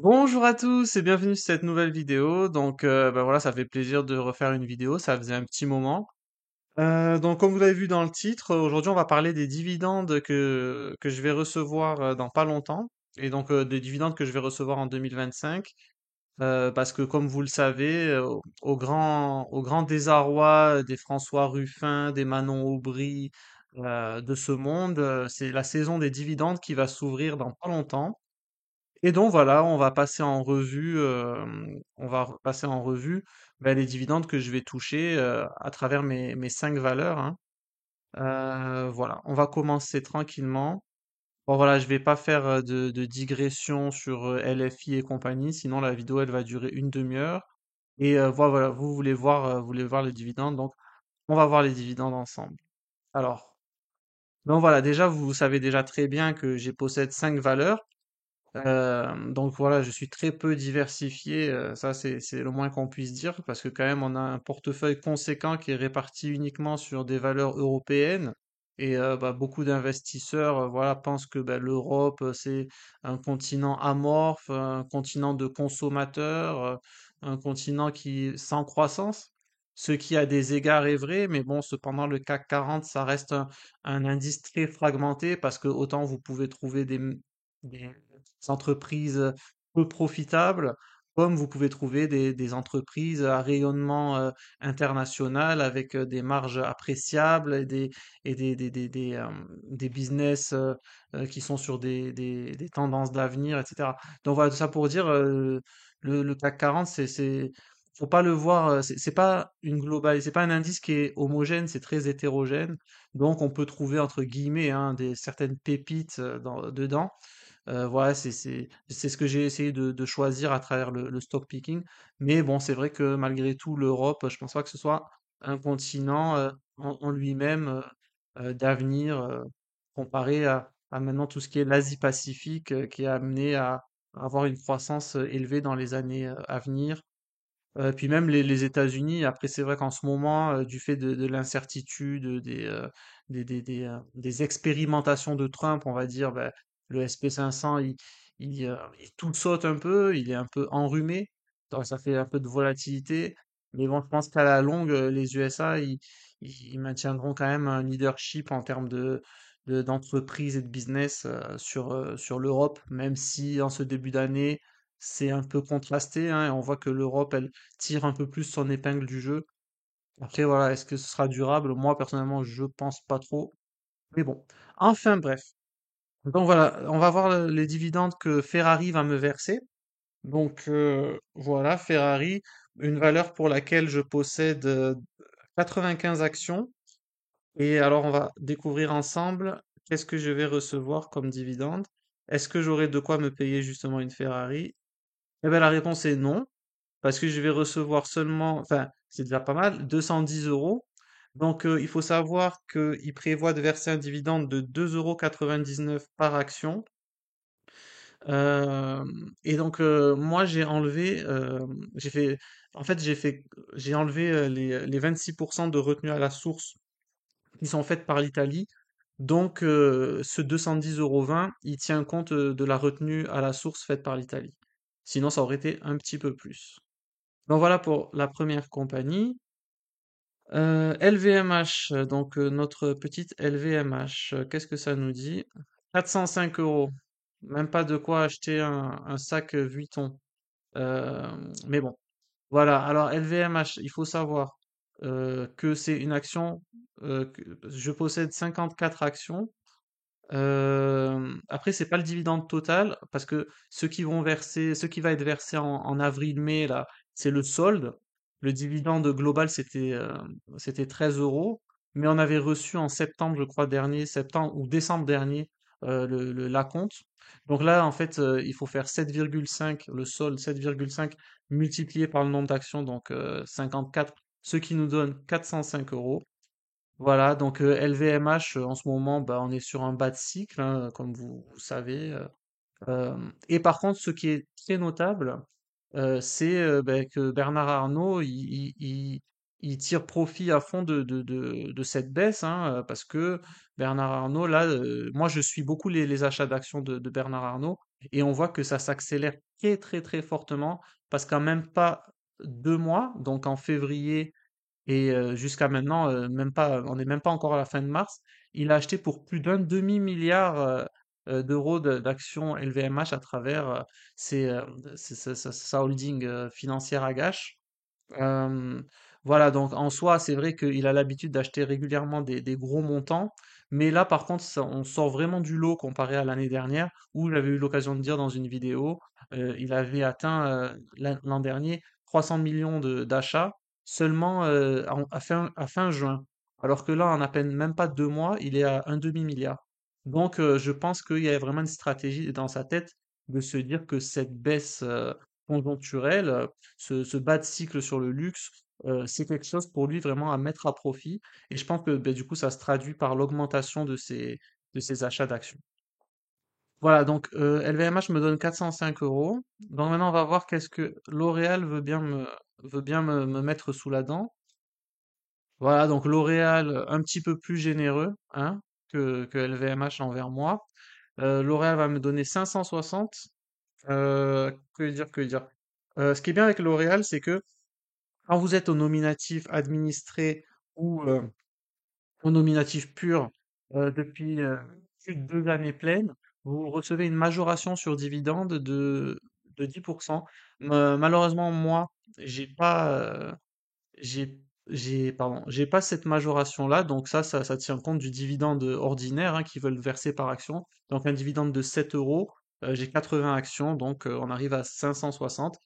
Bonjour à tous et bienvenue sur cette nouvelle vidéo. Bah voilà, ça fait plaisir de refaire une vidéo, ça faisait un petit moment. Donc comme vous l'avez vu dans le titre, aujourd'hui on va parler des dividendes que je vais recevoir dans pas longtemps. Et des dividendes que je vais recevoir en 2025. Parce que comme vous le savez, au grand désarroi des François Ruffin, des Manon Aubry, de ce monde, c'est la saison des dividendes qui va s'ouvrir dans pas longtemps. Et donc voilà, on va passer en revue les dividendes que je vais toucher à travers mes 5 valeurs, hein. Voilà, on va commencer tranquillement. Bon voilà, je vais pas faire de digression sur LFI et compagnie, sinon la vidéo elle va durer une demi-heure. Et voilà, vous voulez voir les dividendes, donc on va voir les dividendes ensemble. Alors, donc voilà, déjà vous savez déjà très bien que j'ai possède 5 valeurs. Donc voilà, je suis très peu diversifié, ça c'est le moins qu'on puisse dire, parce que quand même on a un portefeuille conséquent qui est réparti uniquement sur des valeurs européennes. Et bah, beaucoup d'investisseurs voilà, pensent que bah, l'Europe c'est un continent amorphe, un continent de consommateurs, un continent qui sans croissance. Ce qui a des égards est vrai, mais bon, cependant le CAC 40 ça reste un indice très fragmenté parce que autant vous pouvez trouver des entreprises peu profitables, comme vous pouvez trouver des entreprises à rayonnement international avec des marges appréciables et des business qui sont sur des tendances d'avenir, etc. Donc voilà, tout ça pour dire, le CAC 40, faut pas le voir, c'est pas une globale, c'est pas un indice qui est homogène, c'est très hétérogène. Donc on peut trouver entre guillemets hein, certaines pépites dedans. Voilà, c'est ce que j'ai essayé de choisir à travers le stock picking. Mais bon, c'est vrai que malgré tout, l'Europe, je pense pas que ce soit un continent en lui-même d'avenir comparé à maintenant tout ce qui est l'Asie-Pacifique qui est amené à avoir une croissance élevée dans les années à venir. Puis même les États-Unis, après c'est vrai qu'en ce moment, du fait de l'incertitude, des expérimentations de Trump, on va dire, bah, le SP500, il tout saute un peu, il est un peu enrhumé, donc ça fait un peu de volatilité. Mais bon, je pense qu'à la longue, les USA, ils maintiendront quand même un leadership en termes d'entreprise et de business sur l'Europe, même si en ce début d'année, c'est un peu contrasté, hein, et on voit que l'Europe, elle tire un peu plus son épingle du jeu. Après, voilà, est-ce que ce sera durable? Moi, personnellement, je pense pas trop. Mais bon. Enfin, bref. Donc voilà, on va voir les dividendes que Ferrari va me verser. Voilà, Ferrari, une valeur pour laquelle je possède 95 actions. Et alors, on va découvrir ensemble qu'est-ce que je vais recevoir comme dividende. Est-ce que j'aurai de quoi me payer justement une Ferrari? Eh bien, la réponse est non. Parce que je vais recevoir seulement, enfin, c'est déjà pas mal, 210 euros. Il faut savoir qu'il prévoit de verser un dividende de 2,99 € par action. Moi, en fait, j'ai enlevé les 26% de retenue à la source qui sont faites par l'Italie. Ce 210,20 €, il tient compte de la retenue à la source faite par l'Italie. Sinon, ça aurait été un petit peu plus. Donc voilà pour la première compagnie. LVMH, notre petite LVMH, qu'est-ce que ça nous dit? 405 euros. Même pas de quoi acheter un sac Vuitton. Mais bon, voilà. Alors LVMH, il faut savoir que c'est une action, je possède 54 actions. Après, c'est pas le dividende total, parce que ce qui va être versé en avril-mai, là, c'est le solde. Le dividende global, c'était 13 euros, mais on avait reçu en septembre, je crois, dernier, septembre ou décembre dernier, l'acompte. Donc là, en fait, il faut faire 7,5, le solde, 7,5 multiplié par le nombre d'actions, 54, ce qui nous donne 405 euros. Voilà, LVMH, en ce moment, bah, on est sur un bas de cycle, hein, comme vous savez. Et par contre, ce qui est très notable, c'est que Bernard Arnault, il tire profit à fond de cette baisse, hein, parce que Bernard Arnault, là, moi je suis beaucoup les achats d'actions de Bernard Arnault, et on voit que ça s'accélère très, très, très fortement parce qu'en même pas 2 mois, donc en février et jusqu'à maintenant, même pas on n'est même pas encore à la fin de mars, il a acheté pour plus d'un demi-milliard, d'euros d'actions LVMH à travers, ses, sa holding, financière à Gash. Hem, voilà, donc en soi, c'est vrai qu'il a l'habitude d'acheter régulièrement des gros montants, mais là, par contre, on sort vraiment du lot comparé à l'année dernière, où j'avais eu l'occasion de dire dans une vidéo, il avait atteint l'an dernier 300 millions d'achats seulement à fin juin, alors que là, en à peine même pas 2 mois, il est à un demi-milliard. Donc, je pense qu'il y a vraiment une stratégie dans sa tête de se dire que cette baisse conjoncturelle, ce bas de cycle sur le luxe, c'est quelque chose pour lui vraiment à mettre à profit. Et je pense que ben, du coup, ça se traduit par l'augmentation de ses achats d'actions. Voilà, donc LVMH me donne 405 euros. Donc maintenant, on va voir qu'est-ce que L'Oréal veut bien me mettre sous la dent. Voilà, donc L'Oréal, un petit peu plus généreux hein, que LVMH envers moi. L'Oréal va me donner 560. Que dire? Ce qui est bien avec L'Oréal, c'est que quand vous êtes au nominatif administré ou au nominatif pur depuis plus de 2 années pleines, vous recevez une majoration sur dividende de 10%. Malheureusement, moi, j'ai pas, j'ai pas cette majoration-là, donc ça tient compte du dividende ordinaire hein, qu'ils veulent verser par action. Donc un dividende de 7 euros, j'ai 80 actions, donc on arrive à 560.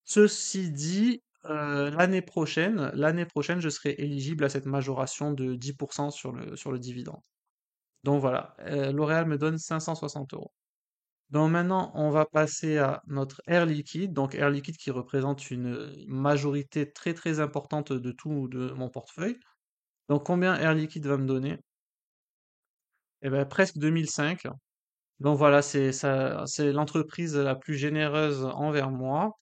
Ceci dit, l'année prochaine, je serai éligible à cette majoration de 10% sur le dividende. Donc voilà, L'Oréal me donne 560 euros. Donc maintenant, on va passer à notre Air Liquide. Donc Air Liquide qui représente une majorité très très importante de tout de mon portefeuille. Donc combien Air Liquide va me donner? Eh ben presque 2005. Donc voilà, c'est l'entreprise la plus généreuse envers moi.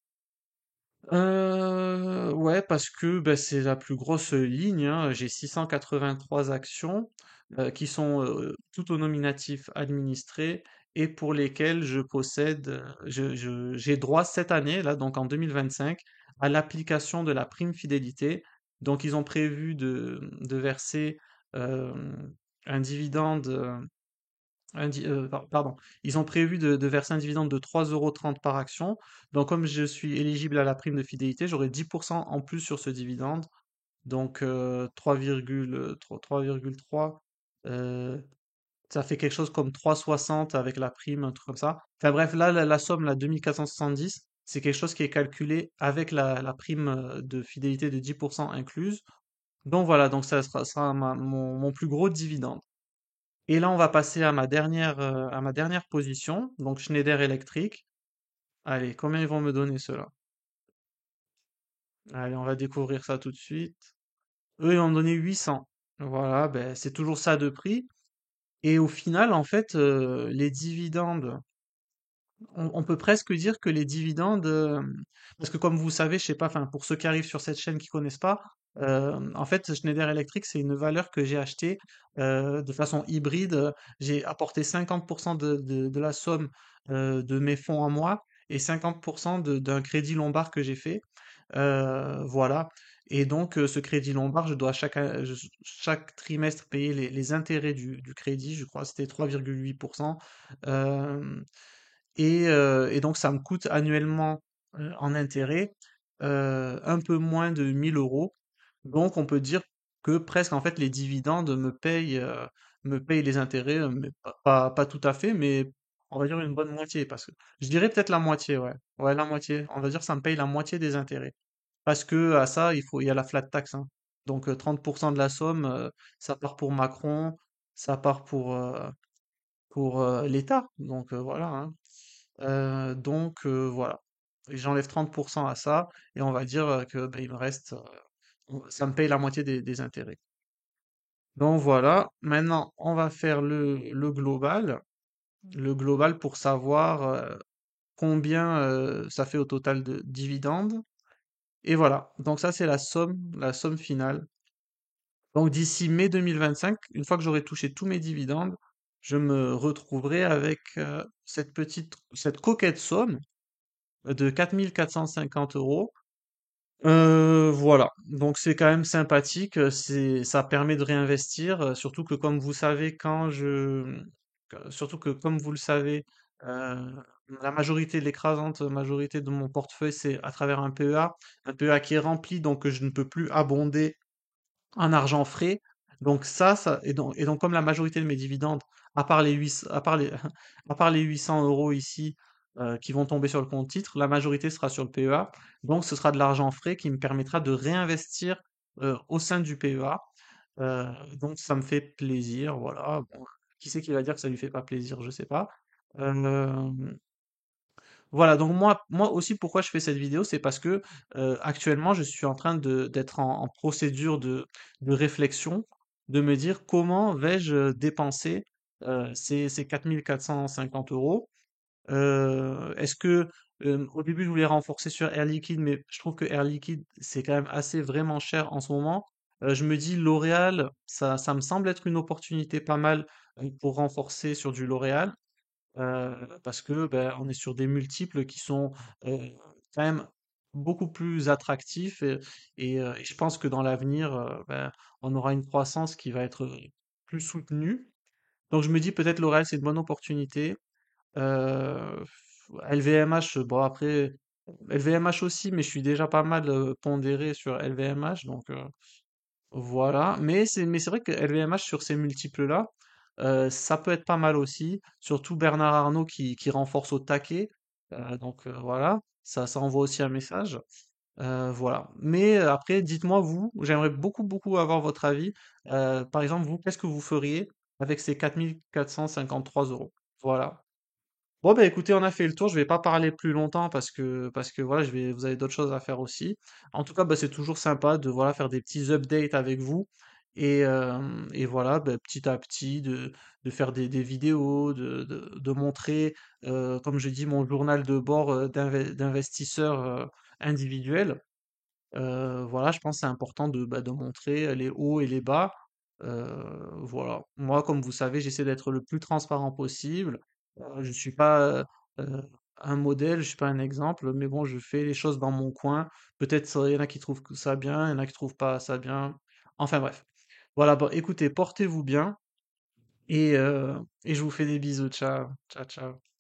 Ouais, parce que bah, c'est la plus grosse ligne, hein. J'ai 683 actions qui sont toutes au nominatif administré et pour lesquelles je possède, j'ai droit cette année, là, donc en 2025, à l'application de la prime fidélité. Donc ils ont prévu de verser euh, un dividende. Pardon, ils ont prévu de verser un dividende de 3,30 € par action. Donc, comme je suis éligible à la prime de fidélité, j'aurai 10% en plus sur ce dividende. Donc, 3,3, ça fait quelque chose comme 3,60 avec la prime, un truc comme ça. Enfin bref, là, la somme, la 2470, c'est quelque chose qui est calculé avec la prime de fidélité de 10% incluse. Donc voilà, donc ça sera mon plus gros dividende. Et là, on va passer à ma dernière position, donc Schneider Electric. Allez, combien ils vont me donner ceux-là? Allez, on va découvrir ça tout de suite. Eux, ils vont me donner 800. Voilà, ben, c'est toujours ça de prix. Et au final, en fait, les dividendes, on peut presque dire que les dividendes, parce que comme vous savez, je sais pas, enfin pour ceux qui arrivent sur cette chaîne qui connaissent pas, en fait Schneider Electric c'est une valeur que j'ai achetée de façon hybride. J'ai apporté 50% de la somme de mes fonds en moi et 50% d'un crédit lombard que j'ai fait. Voilà. Et donc ce crédit lombard, je dois chaque trimestre payer les intérêts du crédit. Je crois que c'était 3,8%. Et donc ça me coûte annuellement, en intérêt, un peu moins de 1 000 euros. Donc on peut dire que presque en fait les dividendes me payent les intérêts, mais pas tout à fait, mais on va dire une bonne moitié parce que je dirais peut-être la moitié, ouais. Ouais, la moitié. On va dire que ça me paye la moitié des intérêts. Parce que à ça, il y a la flat tax, hein. Donc 30% de la somme, ça part pour Macron, ça part pour l'État. Donc voilà, hein. Voilà. Et j'enlève 30% à ça, et on va dire que ben, il me reste, ça me paye la moitié des intérêts. Donc voilà, maintenant on va faire le global. Le global pour savoir combien ça fait au total de dividendes. Et voilà, donc ça c'est la somme finale. Donc d'ici mai 2025, une fois que j'aurai touché tous mes dividendes, je me retrouverai avec cette coquette somme de 4 450 euros. Voilà, donc c'est quand même sympathique, ça permet de réinvestir, surtout que comme vous savez surtout que comme vous le savez, la majorité, l'écrasante majorité de mon portefeuille, c'est à travers un PEA qui est rempli, donc que je ne peux plus abonder en argent frais. Donc et donc comme la majorité de mes dividendes, à part les 800 euros ici qui vont tomber sur le compte titre, la majorité sera sur le PEA. Donc ce sera de l'argent frais qui me permettra de réinvestir au sein du PEA. Donc ça me fait plaisir, voilà. Bon, qui c'est qui va dire que ça lui fait pas plaisir, je sais pas. Euh, voilà, donc moi aussi, pourquoi je fais cette vidéo, c'est parce que actuellement, je suis en train d'être en procédure de réflexion, de me dire comment vais-je dépenser ces 4 450 euros. Est-ce que au début, je voulais renforcer sur Air Liquide, mais je trouve que Air Liquide, c'est quand même assez vraiment cher en ce moment. Je me dis L'Oréal, ça me semble être une opportunité pas mal pour renforcer sur du L'Oréal. Parce que, on est sur des multiples qui sont, quand même beaucoup plus attractifs et je pense que dans l'avenir, on aura une croissance qui va être, plus soutenue. Donc je me dis peut-être L'Oréal, c'est une bonne opportunité. LVMH, bon après, LVMH aussi, mais je suis déjà pas mal, pondéré sur LVMH donc voilà, mais c'est vrai que LVMH sur ces multiples-là, ça peut être pas mal aussi, surtout Bernard Arnault qui renforce au taquet, donc voilà, ça envoie aussi un message, voilà. Mais après, dites-moi vous, j'aimerais beaucoup beaucoup avoir votre avis. Par exemple, vous, qu'est-ce que vous feriez avec ces 4 453 euros? Voilà. Bon, bah écoutez, on a fait le tour. Je vais pas parler plus longtemps parce que voilà, vous avez d'autres choses à faire aussi. En tout cas, bah, c'est toujours sympa de voilà faire des petits updates avec vous et voilà, bah, petit à petit de faire des vidéos, de montrer, comme je dis, mon journal de bord d'investisseur individuel. Voilà, je pense que c'est important de montrer les hauts et les bas. Voilà. Moi, comme vous savez, j'essaie d'être le plus transparent possible. Je suis pas un modèle, je suis pas un exemple, mais bon, je fais les choses dans mon coin. Peut-être il y en a qui trouvent que ça bien, il y en a qui trouvent pas ça bien. Enfin bref. Voilà, bon, écoutez, portez-vous bien et je vous fais des bisous. Ciao, ciao, ciao.